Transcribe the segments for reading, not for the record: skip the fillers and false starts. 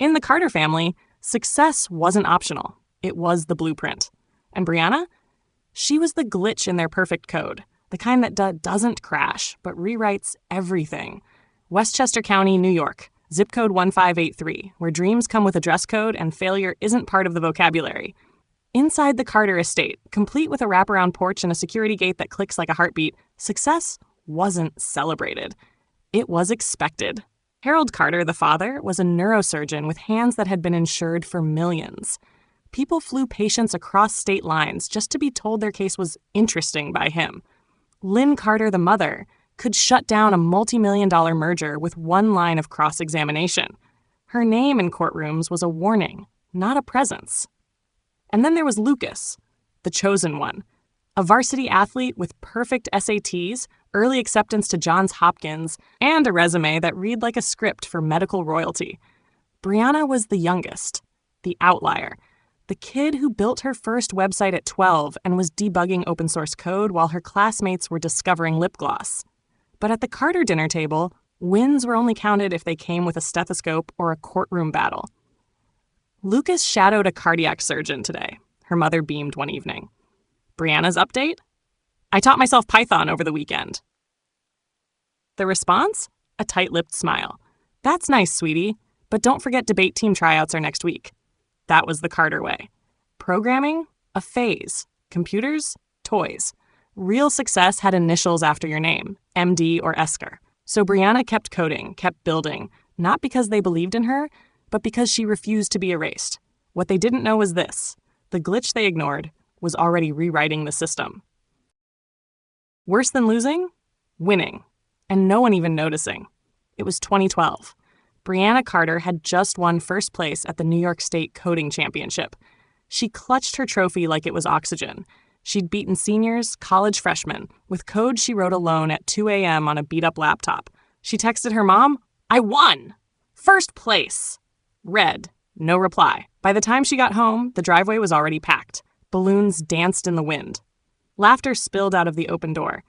In the Carter family, success wasn't optional. It was the blueprint. And Brianna? She was the glitch in their perfect code, the kind that doesn't crash, but rewrites everything. Westchester County, New York, zip code 1583, where dreams come with a dress code and failure isn't part of the vocabulary. Inside the Carter estate, complete with a wraparound porch and a security gate that clicks like a heartbeat, success wasn't celebrated. It was expected. Harold Carter, the father, was a neurosurgeon with hands that had been insured for millions. People flew patients across state lines just to be told their case was interesting by him. Lynn Carter, the mother, could shut down a multi-million-dollar merger with one line of cross-examination. Her name in courtrooms was a warning, not a presence. And then there was Lucas, the chosen one, a varsity athlete with perfect SATs, early acceptance to Johns Hopkins, and a resume that read like a script for medical royalty. Brianna was the youngest, the outlier, the kid who built her first website at 12 and was debugging open source code while her classmates were discovering lip gloss. But at the Carter dinner table, wins were only counted if they came with a stethoscope or a courtroom battle. Lucas shadowed a cardiac surgeon today, her mother beamed one evening. Brianna's update? I taught myself Python over the weekend. The response? A tight-lipped smile. That's nice, sweetie, but don't forget debate team tryouts are next week. That was the Carter way. Programming? A phase. Computers? Toys. Real success had initials after your name, MD or Esker. So Brianna kept coding, kept building, not because they believed in her, but because she refused to be erased. What they didn't know was this. The glitch they ignored was already rewriting the system. Worse than losing? Winning. And no one even noticing. It was 2012. Brianna Carter had just won first place at the New York State Coding Championship. She clutched her trophy like it was oxygen. She'd beaten seniors, college freshmen, with code she wrote alone at 2 a.m. on a beat-up laptop. She texted her mom, "I won! First place!" Read, no reply. By the time she got home, the driveway was already packed. Balloons danced in the wind. Laughter spilled out of the open door.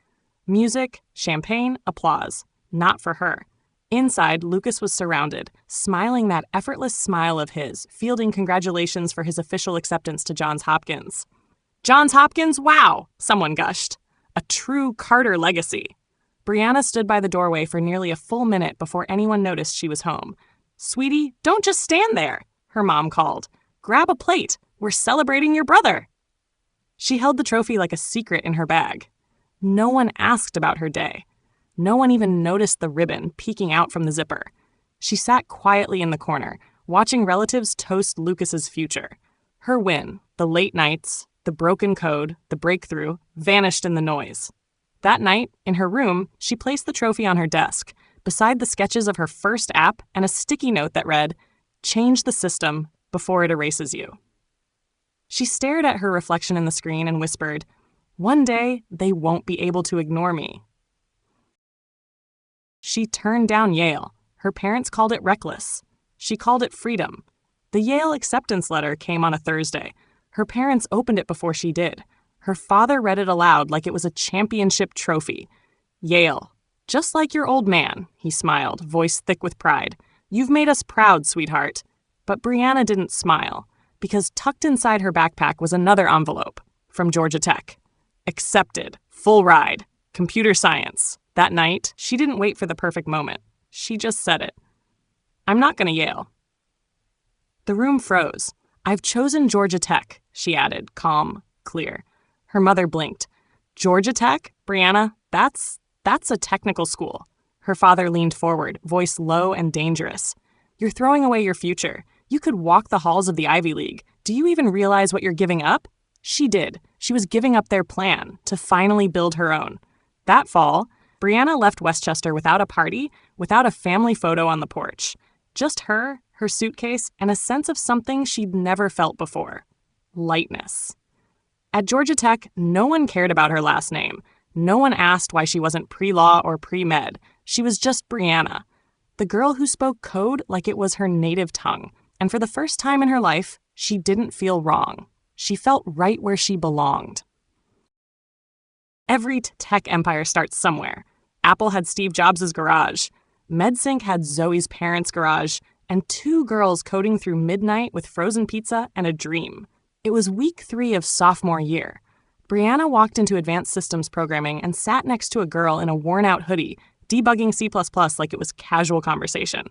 Music, champagne, applause. Not for her. Inside, Lucas was surrounded, smiling that effortless smile of his, fielding congratulations for his official acceptance to Johns Hopkins. Johns Hopkins, wow, someone gushed. A true Carter legacy. Brianna stood by the doorway for nearly a full minute before anyone noticed she was home. Sweetie, don't just stand there, her mom called. Grab a plate. We're celebrating your brother. She held the trophy like a secret in her bag. No one asked about her day. No one even noticed the ribbon peeking out from the zipper. She sat quietly in the corner, watching relatives toast Lucas's future. Her win, the late nights, the broken code, the breakthrough, vanished in the noise. That night, in her room, she placed the trophy on her desk, beside the sketches of her first app and a sticky note that read, "Change the system before it erases you." She stared at her reflection in the screen and whispered, "One day, they won't be able to ignore me." She turned down Yale. Her parents called it reckless. She called it freedom. The Yale acceptance letter came on a Thursday. Her parents opened it before she did. Her father read it aloud like it was a championship trophy. Yale. Just like your old man, he smiled, voice thick with pride. You've made us proud, sweetheart. But Brianna didn't smile, because tucked inside her backpack was another envelope from Georgia Tech. Accepted. Full ride. Computer science. That night, she didn't wait for the perfect moment. She just said it. I'm not going to Yale. The room froze. I've chosen Georgia Tech, she added, calm, clear. Her mother blinked. Georgia Tech? Brianna, that's a technical school. Her father leaned forward, voice low and dangerous. You're throwing away your future. You could walk the halls of the Ivy League. Do you even realize what you're giving up? She did. She was giving up their plan to finally build her own. That fall, Brianna left Westchester without a party, without a family photo on the porch. Just her suitcase, and a sense of something she'd never felt before. Lightness. At Georgia Tech, no one cared about her last name. No one asked why she wasn't pre-law or pre-med. She was just Brianna, the girl who spoke code like it was her native tongue. And for the first time in her life, she didn't feel wrong. She felt right where she belonged. Every tech empire starts somewhere. Apple had Steve Jobs' garage. MedSync had Zoe's parents' garage. and 2 girls coding through midnight with frozen pizza and a dream. It was week 3 of sophomore year. Brianna walked into advanced systems programming and sat next to a girl in a worn-out hoodie, debugging C++ like it was casual conversation.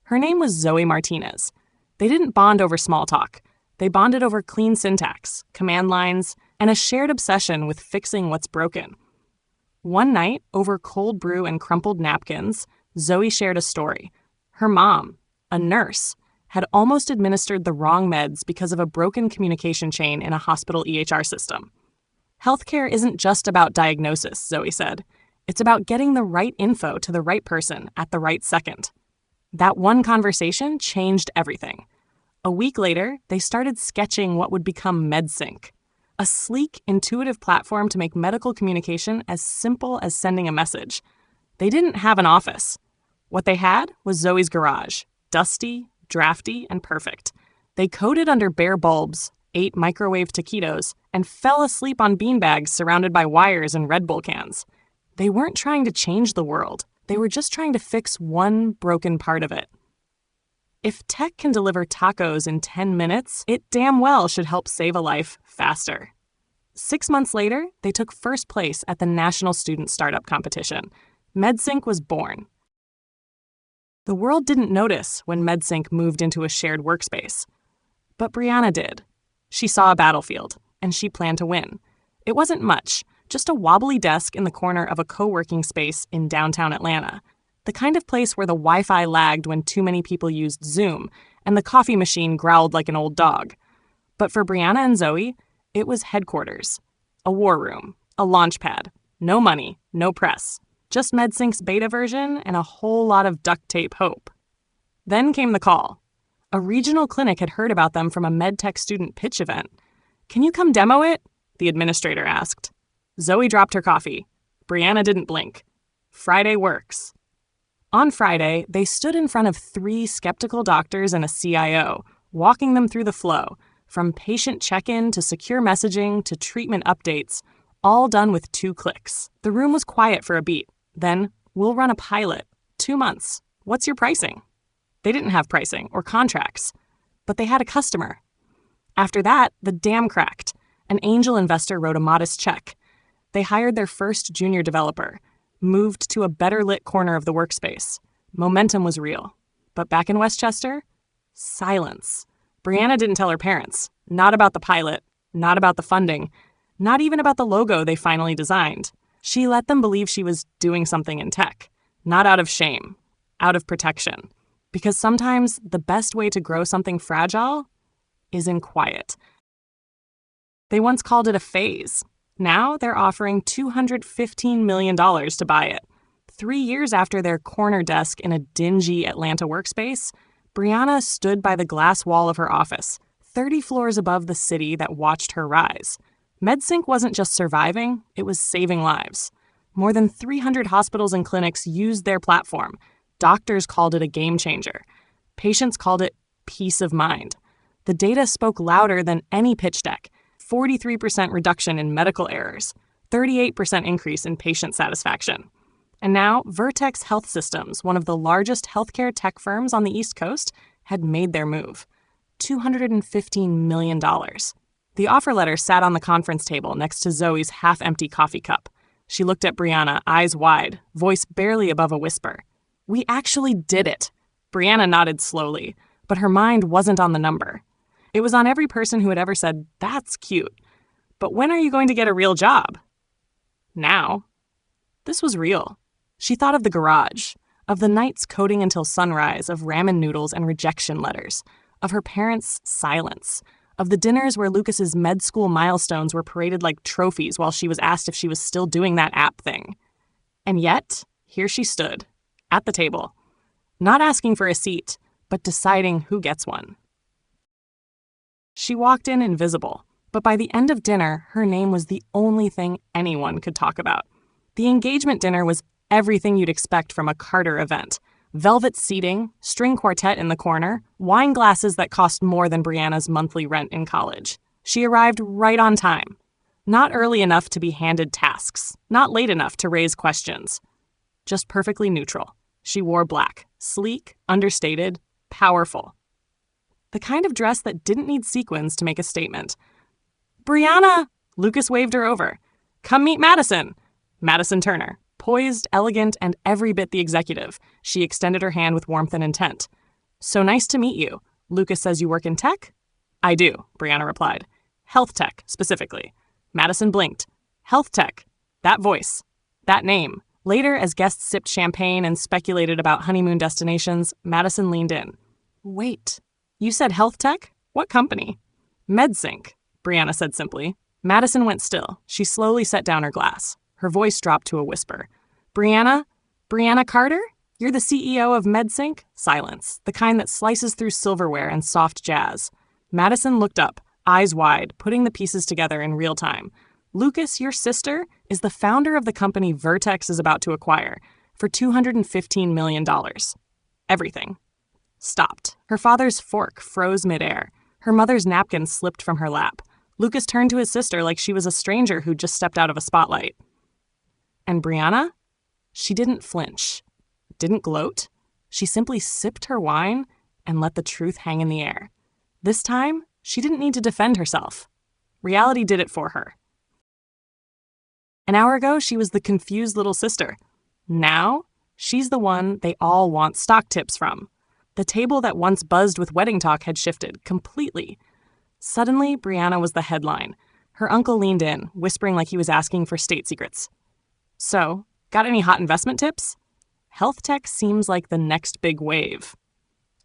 Her name was Zoe Martinez. They didn't bond over small talk. They bonded over clean syntax, command lines, and a shared obsession with fixing what's broken. One night, over cold brew and crumpled napkins, Zoe shared a story. Her mom, a nurse, had almost administered the wrong meds because of a broken communication chain in a hospital EHR system. Healthcare isn't just about diagnosis, Zoe said. It's about getting the right info to the right person at the right second. That one conversation changed everything. A week later, they started sketching what would become MedSync, a sleek, intuitive platform to make medical communication as simple as sending a message. They didn't have an office. What they had was Zoe's garage, dusty, drafty, and perfect. They coded under bare bulbs, ate microwave taquitos, and fell asleep on beanbags surrounded by wires and Red Bull cans. They weren't trying to change the world. They were just trying to fix one broken part of it. If tech can deliver tacos in 10 minutes, it damn well should help save a life faster. 6 months later, they took first place at the National Student Startup Competition. MedSync was born. The world didn't notice when MedSync moved into a shared workspace. But Brianna did. She saw a battlefield, and she planned to win. It wasn't much, just a wobbly desk in the corner of a co-working space in downtown Atlanta. The kind of place where the Wi-Fi lagged when too many people used Zoom, and the coffee machine growled like an old dog. But for Brianna and Zoe, it was headquarters. A war room, a launch pad, no money, no press. Just MedSync's beta version and a whole lot of duct tape hope. Then came the call. A regional clinic had heard about them from a medtech student pitch event. "Can you come demo it?" the administrator asked. Zoe dropped her coffee. Brianna didn't blink. Friday works. On Friday, they stood in front of 3 skeptical doctors and a CIO, walking them through the flow, from patient check-in to secure messaging to treatment updates, all done with 2 clicks. The room was quiet for a beat. Then, "We'll run a pilot. 2 months. What's your pricing?" They didn't have pricing or contracts, but they had a customer. After that, the dam cracked. An angel investor wrote a modest check. They hired their first junior developer, moved to a better-lit corner of the workspace. Momentum was real. But back in Westchester, silence. Brianna didn't tell her parents. Not about the pilot, not about the funding, not even about the logo they finally designed. She let them believe she was doing something in tech, not out of shame, out of protection. Because sometimes the best way to grow something fragile is in quiet. They once called it a phase. Now they're offering $215 million to buy it. 3 years after their corner desk in a dingy Atlanta workspace, Brianna stood by the glass wall of her office, 30 floors above the city that watched her rise. MedSync wasn't just surviving, it was saving lives. More than 300 hospitals and clinics used their platform. Doctors called it a game changer. Patients called it peace of mind. The data spoke louder than any pitch deck. 43% reduction in medical errors, 38% increase in patient satisfaction. And now, Vertex Health Systems, one of the largest healthcare tech firms on the East Coast, had made their move. $215 million. The offer letter sat on the conference table next to Zoe's half-empty coffee cup. She looked at Brianna, eyes wide, voice barely above a whisper. "We actually did it." Brianna nodded slowly, but her mind wasn't on the number. It was on every person who had ever said, "That's cute. But when are you going to get a real job?" Now. This was real. She thought of the garage, of the nights coding until sunrise, of ramen noodles and rejection letters, of her parents' silence, of the dinners where Lucas's med school milestones were paraded like trophies while she was asked if she was still doing that app thing. And yet, here she stood, at the table, not asking for a seat, but deciding who gets one. She walked in invisible, but by the end of dinner, her name was the only thing anyone could talk about. The engagement dinner was everything you'd expect from a Carter event. Velvet seating, string quartet in the corner, wine glasses that cost more than Brianna's monthly rent in college. She arrived right on time. Not early enough to be handed tasks, not late enough to raise questions. Just perfectly neutral. She wore black, sleek, understated, powerful. The kind of dress that didn't need sequins to make a statement. "Brianna!" Lucas waved her over. "Come meet Madison." Madison Turner, poised, elegant, and every bit the executive. She extended her hand with warmth and intent. "So nice to meet you. Lucas says you work in tech?" "I do," Brianna replied. "Health tech, specifically." Madison blinked. "Health tech. That voice. That name." Later, as guests sipped champagne and speculated about honeymoon destinations, Madison leaned in. "Wait, you said health tech? What company?" "MedSync," Brianna said simply. Madison went still. She slowly set down her glass. Her voice dropped to a whisper. "Brianna Carter? You're the CEO of MedSync?" Silence, the kind that slices through silverware and soft jazz. Madison looked up, eyes wide, putting the pieces together in real time. "Lucas, your sister, is the founder of the company Vertex is about to acquire for $215 million. Everything." Stopped. Her father's fork froze midair. Her mother's napkin slipped from her lap. Lucas turned to his sister like she was a stranger who'd just stepped out of a spotlight. And Brianna? She didn't flinch, didn't gloat. She simply sipped her wine and let the truth hang in the air. This time, she didn't need to defend herself. Reality did it for her. An hour ago, she was the confused little sister. Now, she's the one they all want stock tips from. The table that once buzzed with wedding talk had shifted completely. Suddenly, Brianna was the headline. Her uncle leaned in, whispering like he was asking for state secrets. "So, got any hot investment tips?" Health tech seems like the next big wave.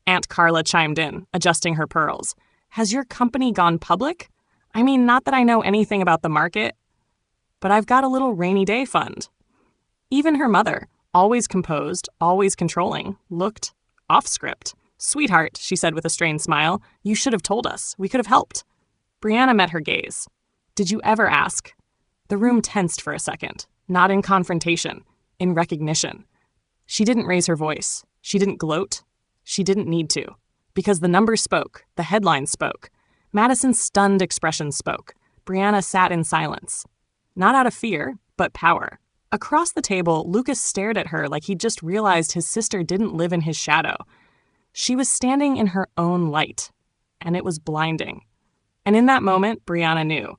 Aunt Carla chimed in, adjusting her pearls. "Has your company gone public? I mean, not that I know anything about the market, but I've got a little rainy day fund." Even her mother, always composed, always controlling, looked off script. "Sweetheart," she said with a strained smile, "you should have told us. We could have helped." Brianna met her gaze. "Did you ever ask?" The room tensed for a second, not in confrontation, in recognition. She didn't raise her voice. She didn't gloat. She didn't need to. Because the numbers spoke. The headlines spoke. Madison's stunned expression spoke. Brianna sat in silence. Not out of fear, but power. Across the table, Lucas stared at her like he'd just realized his sister didn't live in his shadow. She was standing in her own light, and it was blinding. And in that moment, Brianna knew.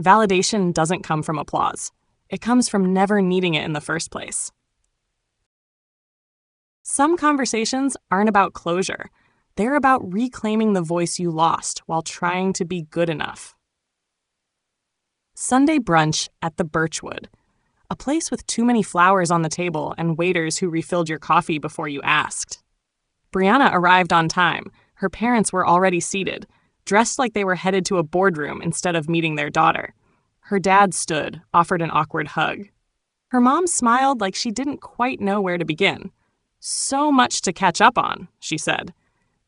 Validation doesn't come from applause. It comes from never needing it in the first place. Some conversations aren't about closure. They're about reclaiming the voice you lost while trying to be good enough. Sunday brunch at the Birchwood, a place with too many flowers on the table and waiters who refilled your coffee before you asked. Brianna arrived on time. Her parents were already seated, dressed like they were headed to a boardroom instead of meeting their daughter. Her dad stood, offered an awkward hug. Her mom smiled like she didn't quite know where to begin. "So much to catch up on," she said.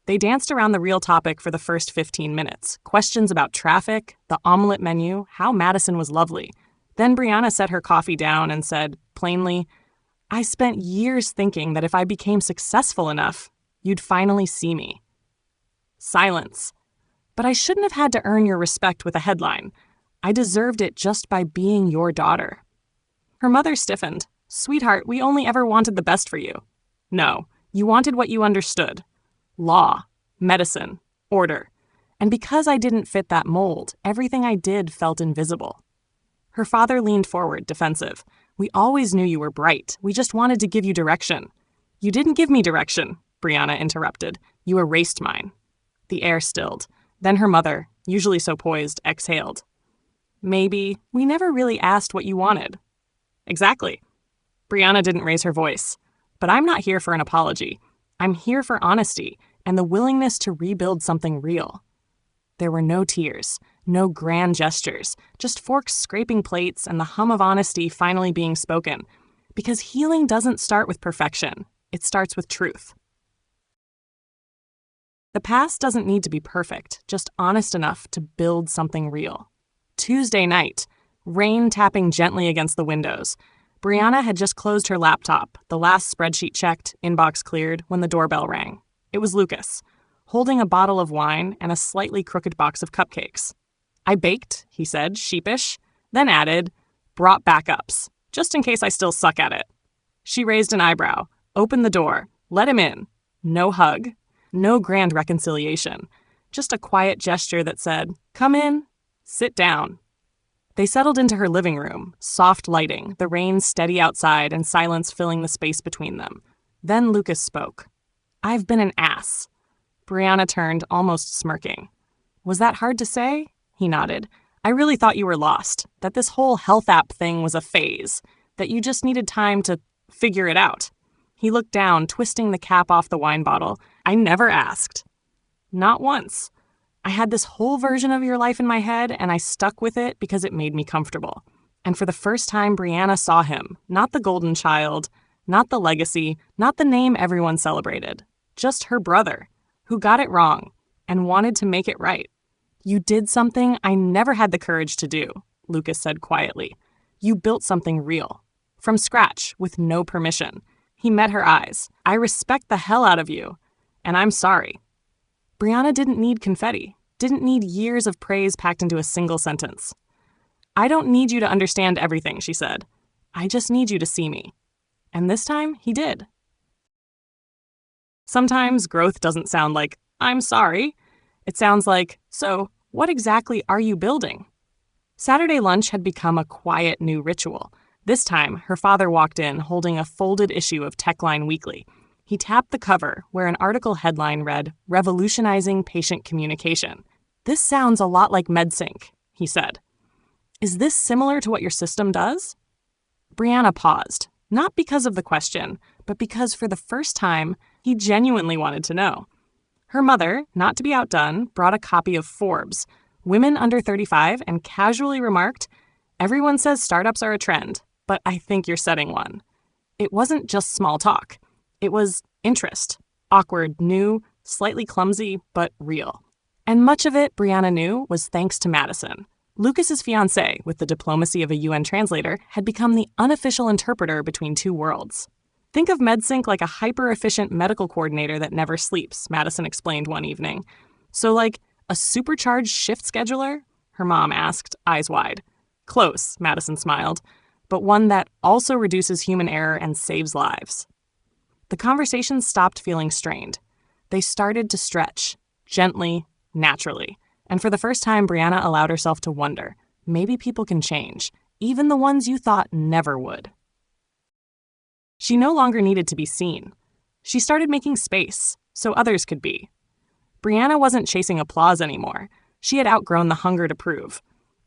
They danced around the real topic for the first 15 minutes. Questions about traffic, the omelet menu, how Madison was lovely. Then Brianna set her coffee down and said, plainly, "I spent years thinking that if I became successful enough, you'd finally see me." Silence. "But I shouldn't have had to earn your respect with a headline. I deserved it just by being your daughter." Her mother stiffened. "Sweetheart, we only ever wanted the best for you." "No, you wanted what you understood. Law, medicine, order. And because I didn't fit that mold, everything I did felt invisible." Her father leaned forward, defensive. "We always knew you were bright. We just wanted to give you direction." "You didn't give me direction," Brianna interrupted. "You erased mine." The air stilled. Then her mother, usually so poised, exhaled. "Maybe we never really asked what you wanted." "Exactly." Brianna didn't raise her voice. "But I'm not here for an apology. I'm here for honesty and the willingness to rebuild something real." There were no tears, no grand gestures, just forks scraping plates and the hum of honesty finally being spoken. Because healing doesn't start with perfection. It starts with truth. The past doesn't need to be perfect, just honest enough to build something real. Tuesday night, rain tapping gently against the windows. Brianna had just closed her laptop, the last spreadsheet checked, inbox cleared, when the doorbell rang. It was Lucas, holding a bottle of wine and a slightly crooked box of cupcakes. "I baked," he said, sheepish, then added, "brought backups, just in case I still suck at it." She raised an eyebrow, opened the door, let him in. No hug. No grand reconciliation. Just a quiet gesture that said, "Come in, sit down." They settled into her living room, soft lighting, the rain steady outside and silence filling the space between them. Then Lucas spoke. "I've been an ass." Brianna turned, almost smirking. "Was that hard to say?" He nodded. "I really thought you were lost, that this whole health app thing was a phase, that you just needed time to figure it out." He looked down, twisting the cap off the wine bottle. "I never asked." "Not once. I had this whole version of your life in my head, and I stuck with it because it made me comfortable." And for the first time, Brianna saw him, not the golden child, not the legacy, not the name everyone celebrated, just her brother, who got it wrong and wanted to make it right. "You did something I never had the courage to do," Lucas said quietly. "You built something real, from scratch, with no permission." He met her eyes. "I respect the hell out of you, and I'm sorry." Brianna didn't need confetti, didn't need years of praise packed into a single sentence. "I don't need you to understand everything," she said. "I just need you to see me." And this time, he did. Sometimes growth doesn't sound like, "I'm sorry." It sounds like, "So, what exactly are you building?" Saturday lunch had become a quiet new ritual. This time, her father walked in holding a folded issue of TechLine Weekly. He tapped the cover, where an article headline read, "Revolutionizing Patient Communication." "This sounds a lot like MedSync," he said. "Is this similar to what your system does?" Brianna paused, not because of the question, but because for the first time, he genuinely wanted to know. Her mother, not to be outdone, brought a copy of Forbes, Women Under 35, and casually remarked, "Everyone says startups are a trend, but I think you're setting one." It wasn't just small talk. It was interest. Awkward, new, slightly clumsy, but real. And much of it, Brianna knew, was thanks to Madison. Lucas's fiancée, with the diplomacy of a UN translator, had become the unofficial interpreter between two worlds. "Think of MedSync like a hyper-efficient medical coordinator that never sleeps," Madison explained one evening. "So like a supercharged shift scheduler?" her mom asked, eyes wide. "Close," Madison smiled, "but one that also reduces human error and saves lives." The conversation stopped feeling strained. They started to stretch, gently, naturally. And for the first time, Brianna allowed herself to wonder, maybe people can change, even the ones you thought never would. She no longer needed to be seen. She started making space, so others could be. Brianna wasn't chasing applause anymore. She had outgrown the hunger to prove.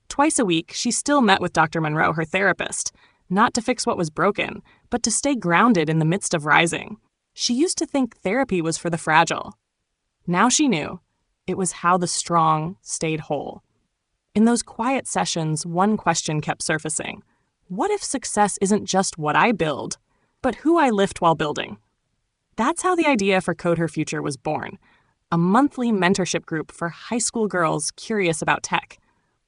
Twice a week, she still met with Dr. Monroe, her therapist, not to fix what was broken, but to stay grounded in the midst of rising. She used to think therapy was for the fragile. Now she knew it was how the strong stayed whole. In those quiet sessions, one question kept surfacing. What if success isn't just what I build, but who I lift while building? That's how the idea for Code Her Future was born, a monthly mentorship group for high school girls curious about tech.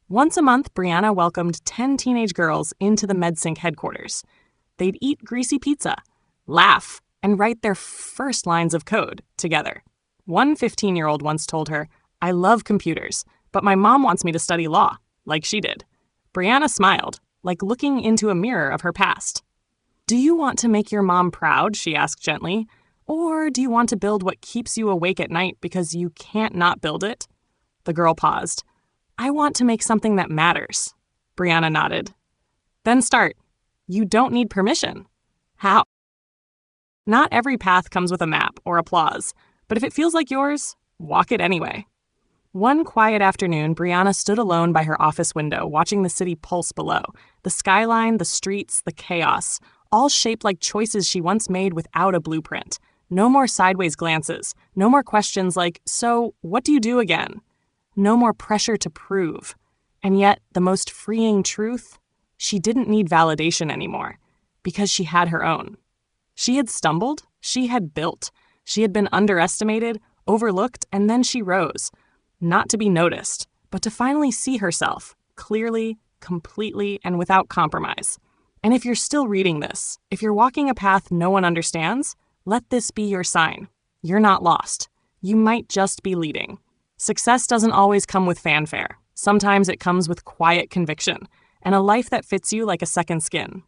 Once a month, Brianna welcomed 10 teenage girls into the MedSync headquarters. They'd eat greasy pizza, laugh, and write their first lines of code together. One 15-year-old once told her, "I love computers, but my mom wants me to study law," like she did. Brianna smiled, like looking into a mirror of her past. "Do you want to make your mom proud?" she asked gently. "Or do you want to build what keeps you awake at night because you can't not build it?" The girl paused. "I want to make something that matters." Brianna nodded. "Then start. You don't need permission." "How?" Not every path comes with a map or applause, but if it feels like yours, walk it anyway. One quiet afternoon, Brianna stood alone by her office window, watching the city pulse below. The skyline, the streets, the chaos, all shaped like choices she once made without a blueprint. No more sideways glances. No more questions like, "So, what do you do again?" No more pressure to prove. And yet, the most freeing truth? She didn't need validation anymore, because she had her own. She had stumbled, she had built, she had been underestimated, overlooked, and then she rose. Not to be noticed, but to finally see herself, clearly, completely, and without compromise. And if you're still reading this, if you're walking a path no one understands, let this be your sign. You're not lost. You might just be leading. Success doesn't always come with fanfare. Sometimes it comes with quiet conviction and a life that fits you like a second skin.